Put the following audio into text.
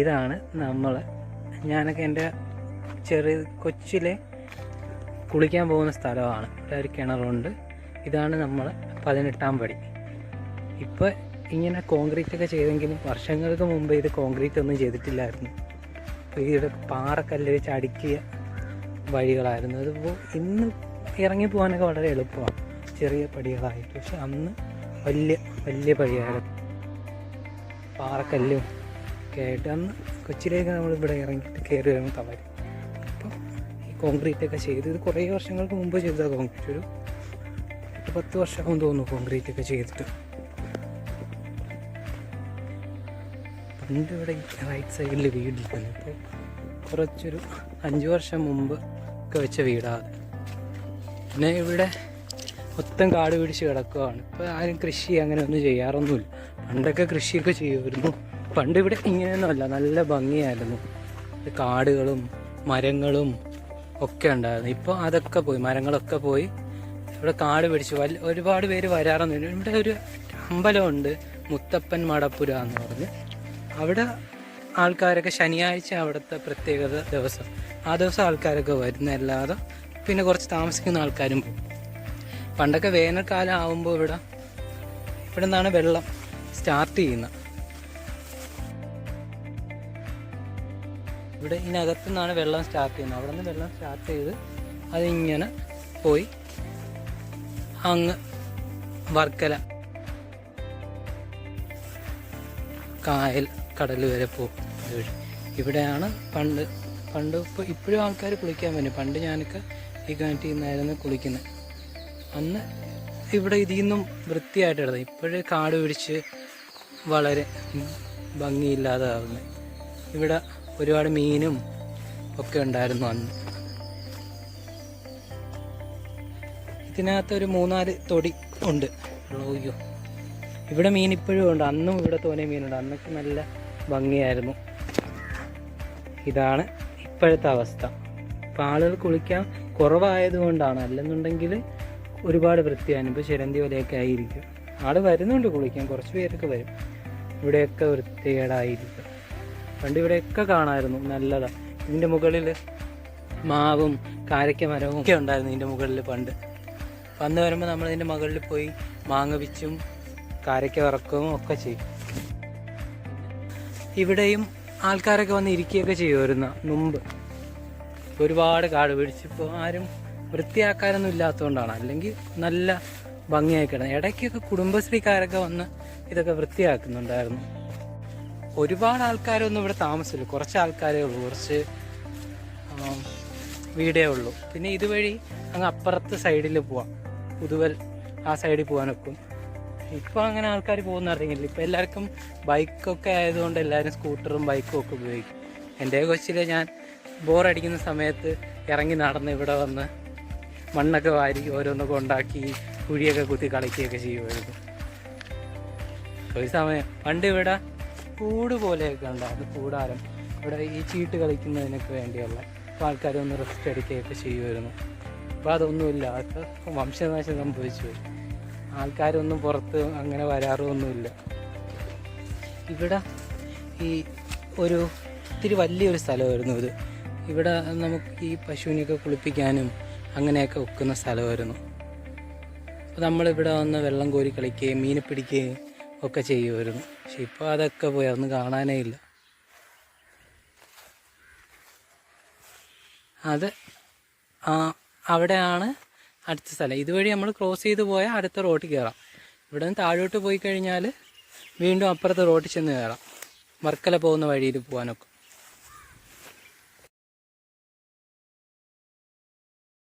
ഇതാണ് ഞാനൊക്കെ എൻ്റെ കൊച്ചിലെ കുളിക്കാൻ പോകുന്ന സ്ഥലമാണ്. ഇവിടെ ഒരു കിണറുണ്ട്. ഇതാണ് നമ്മൾ 18ാം പടി. ഇപ്പോൾ ഇങ്ങനെ കോൺക്രീറ്റൊക്കെ ചെയ്തെങ്കിലും വർഷങ്ങൾക്ക് മുമ്പ് ഇത് കോൺക്രീറ്റ് ഒന്നും ചെയ്തിട്ടില്ലായിരുന്നു. അപ്പോൾ ഇവിടെ പാറക്കല്ല് വെച്ച് അടുക്കിയ വഴികളായിരുന്നു. അതിപ്പോൾ ഇന്ന് ഇറങ്ങി പോകാനൊക്കെ വളരെ എളുപ്പമാണ്, ചെറിയ പടികളായിട്ട്. പക്ഷെ അന്ന് വലിയ പടിയായിരുന്നു, പാറക്കല്ലും ഒക്കെ ആയിട്ട്. അന്ന് കൊച്ചിയിലേക്ക് നമ്മളിവിടെ ഇറങ്ങിയിട്ട് കയറി വരുമ്പോൾ തവരും. അപ്പോൾ ഈ കോൺക്രീറ്റൊക്കെ ചെയ്ത് ഇത് കുറേ വർഷങ്ങൾക്ക് മുമ്പ് ചെയ്തതാണ്. കോൺക്രീറ്റ് ഒരു 10 വർഷമാകും തോന്നുന്നു കോൺക്രീറ്റൊക്കെ ചെയ്തിട്ട്. പണ്ട് ഇവിടെ റൈറ്റ് സൈഡിൽ വീടിരിക്കുന്നു. ഇപ്പോൾ കുറച്ചൊരു 5 വർഷം മുമ്പ് ഒക്കെ വെച്ച വീടാണ്. പിന്നെ ഇവിടെ മൊത്തം കാട് പിടിച്ച് കിടക്കുകയാണ്. ഇപ്പോൾ ആരും കൃഷി അങ്ങനെ ഒന്നും ചെയ്യാറൊന്നുമില്ല. പണ്ടൊക്കെ കൃഷിയൊക്കെ ചെയ്യുമായിരുന്നു. പണ്ട് ഇവിടെ ഇങ്ങനെയൊന്നുമല്ല, നല്ല ഭംഗിയായിരുന്നു. കാടുകളും മരങ്ങളും ഒക്കെ ഉണ്ടായിരുന്നു. ഇപ്പോൾ അതൊക്കെ പോയി, മരങ്ങളൊക്കെ പോയി. ഇവിടെ കാട് പിടിച്ചു. ഒരുപാട് പേര് വരാറൊന്നുമില്ല. ഇവിടെ ഒരു അമ്പലമുണ്ട്, മുത്തപ്പൻ മടപ്പുര എന്ന് പറഞ്ഞ്. അവിടെ ആൾക്കാരൊക്കെ ശനിയാഴ്ച അവിടുത്തെ പ്രത്യേകത ദിവസം, ആ ദിവസം ആൾക്കാരൊക്കെ വരുന്നല്ലാതെ പിന്നെ കുറച്ച് താമസിക്കുന്ന ആൾക്കാരും പോകും. പണ്ടൊക്കെ വേനൽക്കാലം ആകുമ്പോൾ ഇവിടെ നിന്നാണ് വെള്ളം സ്റ്റാർട്ട് ചെയ്യുന്നത്. ഇവിടെ ഇതിനകത്തു നിന്നാണ് വെള്ളം സ്റ്റാർട്ട് ചെയ്യുന്നത്. അവിടെ നിന്ന് വെള്ളം സ്റ്റാർട്ട് ചെയ്ത് അതിങ്ങനെ പോയി അങ്ങ് വർക്കല കായൽ കടൽ വരെ പോകും. ഇവിടെയാണ് പണ്ട് ഇപ്പോഴും ആൾക്കാർ കുളിക്കാൻ വരും. പണ്ട് ഞാനൊക്കെ ഈ കിണറ്റിൽ നിന്നായിരുന്നു കുളിക്കുന്നത്. അന്ന് ഇവിടെ ഇതിൽ നിന്നും വൃത്തിയായിട്ട് ഇടുന്നത്. ഇപ്പോഴേ കാട് പിടിച്ച് വളരെ ഭംഗിയില്ലാതെ ആവുന്നത്. ഇവിടെ ഒരുപാട് മീനും ഒക്കെ ഉണ്ടായിരുന്നു അന്ന്. ഇതിനകത്തൊരു 3-4 തൊടി ഉണ്ട്. അയ്യോ, ഇവിടെ മീൻ ഇപ്പോഴും ഉണ്ട്. അന്നും ഇവിടെ തോനെ മീനുണ്ട്. അന്നൊക്കെ നല്ല ഭംഗിയായിരുന്നു. ഇതാണ് ഇപ്പോഴത്തെ അവസ്ഥ. ഇപ്പം ആളുകൾ കുളിക്കാൻ കുറവായതുകൊണ്ടാണ്. അല്ലെന്നുണ്ടെങ്കിൽ ഒരുപാട് വൃത്തിയാണ്. ഇപ്പോൾ ചിരന്തി വലയൊക്കെ ആയിരിക്കും. ആൾ വരുന്നുണ്ട് കുളിക്കാൻ, കുറച്ച് പേരൊക്കെ വരും. ഇവിടെയൊക്കെ വൃത്തികേടായിരിക്കും. പണ്ട് ഇവിടെയൊക്കെ കാണാമായിരുന്നു, നല്ലതാണ്. ഇതിൻ്റെ മുകളിൽ മാവും കാരക്ക മരവും ഒക്കെ ഉണ്ടായിരുന്നു. ഇതിൻ്റെ മുകളിൽ പണ്ട് വന്ന് വരുമ്പോൾ നമ്മൾ ഇതിൻ്റെ മുകളിൽ പോയി മാങ്ങ പിച്ചും കാരക്ക വറക്കുകയും ഒക്കെ ചെയ്യും. ഇവിടെയും ആൾക്കാരൊക്കെ വന്ന് ഇരിക്കുകയൊക്കെ ചെയ്യുമായിരുന്നു മുമ്പ്. ഒരുപാട് കാട് പിടിച്ചിപ്പോൾ ആരും വൃത്തിയാക്കാനൊന്നും ഇല്ലാത്തതുകൊണ്ടാണ്. അല്ലെങ്കിൽ നല്ല ഭംഗിയായി കിടന്നു. ഇടയ്ക്കൊക്കെ കുടുംബശ്രീക്കാരൊക്കെ വന്ന് ഇതൊക്കെ വൃത്തിയാക്കുന്നുണ്ടായിരുന്നു. ഒരുപാട് ആൾക്കാരൊന്നും ഇവിടെ താമസമില്ല, കുറച്ച് ആൾക്കാരേ ഉള്ളൂ, കുറച്ച് വീടേ ഉള്ളൂ. പിന്നെ ഇതുവഴി അങ്ങ് അപ്പുറത്ത് സൈഡിൽ പോവാം, പുതുവൽ ആ സൈഡിൽ പോകാനൊക്കും. ഇപ്പോൾ അങ്ങനെ ആൾക്കാർ പോകുന്ന അറിയില്ല. ഇപ്പോൾ എല്ലാവർക്കും ബൈക്കൊക്കെ ആയതുകൊണ്ട് എല്ലാവരും സ്കൂട്ടറും ബൈക്കും ഒക്കെ ഉപയോഗിക്കും. എൻ്റെ കൊച്ചിലെ ഞാൻ ബോറടിക്കുന്ന സമയത്ത് ഇറങ്ങി നടന്ന് ഇവിടെ വന്ന് മണ്ണൊക്കെ വാരി ഓരോന്നൊക്കെ ഉണ്ടാക്കി കുഴിയൊക്കെ കുത്തി കളിക്കുകയൊക്കെ ചെയ്യുമായിരുന്നു. ഒരു സമയം പണ്ട് ഇവിടെ കൂട് പോലെയൊക്കെ ഉണ്ടായിരുന്നു, കൂടാരം. ഇവിടെ ഈ ചീട്ട് കളിക്കുന്നതിനൊക്കെ വേണ്ടിയുള്ള അപ്പോൾ ആൾക്കാരൊന്ന് റെസ്റ്റ് എടുക്കുകയൊക്കെ ചെയ്യുമായിരുന്നു. അപ്പോൾ അതൊന്നുമില്ല, അതൊക്കെ വംശനാശം സംഭവിച്ചു. ആൾക്കാരൊന്നും പുറത്ത് അങ്ങനെ വരാറൊന്നുമില്ല. ഇവിടെ ഈ ഇത്തിരി വലിയൊരു സ്ഥലമായിരുന്നു ഇത്. ഇവിടെ നമുക്ക് ഈ പശുവിനെയൊക്കെ കുളിപ്പിക്കാനും അങ്ങനെയൊക്കെ വെക്കുന്ന സ്ഥലമായിരുന്നു. അപ്പോൾ നമ്മളിവിടെ വന്ന് വെള്ളം കോരി കളിക്കുകയും മീനെ പിടിക്കുകയും ഒക്കെ ചെയ്യുമായിരുന്നു. പക്ഷെ ഇപ്പോൾ അതൊക്കെ പോയി, അതൊന്നും കാണാനേ ഇല്ല. അത് അവിടെയാണ് അടുത്ത സ്ഥലം. ഇതുവഴി നമ്മൾ ക്രോസ് ചെയ്ത് പോയാൽ അടുത്ത റോട്ടിൽ കയറാം. ഇവിടെ നിന്ന് താഴോട്ട് പോയി കഴിഞ്ഞാൽ വീണ്ടും അപ്പുറത്തെ റോട്ടിൽ ചെന്ന് കയറാം. വർക്കല പോകുന്ന വഴിയിൽ പോകാനൊക്കെ.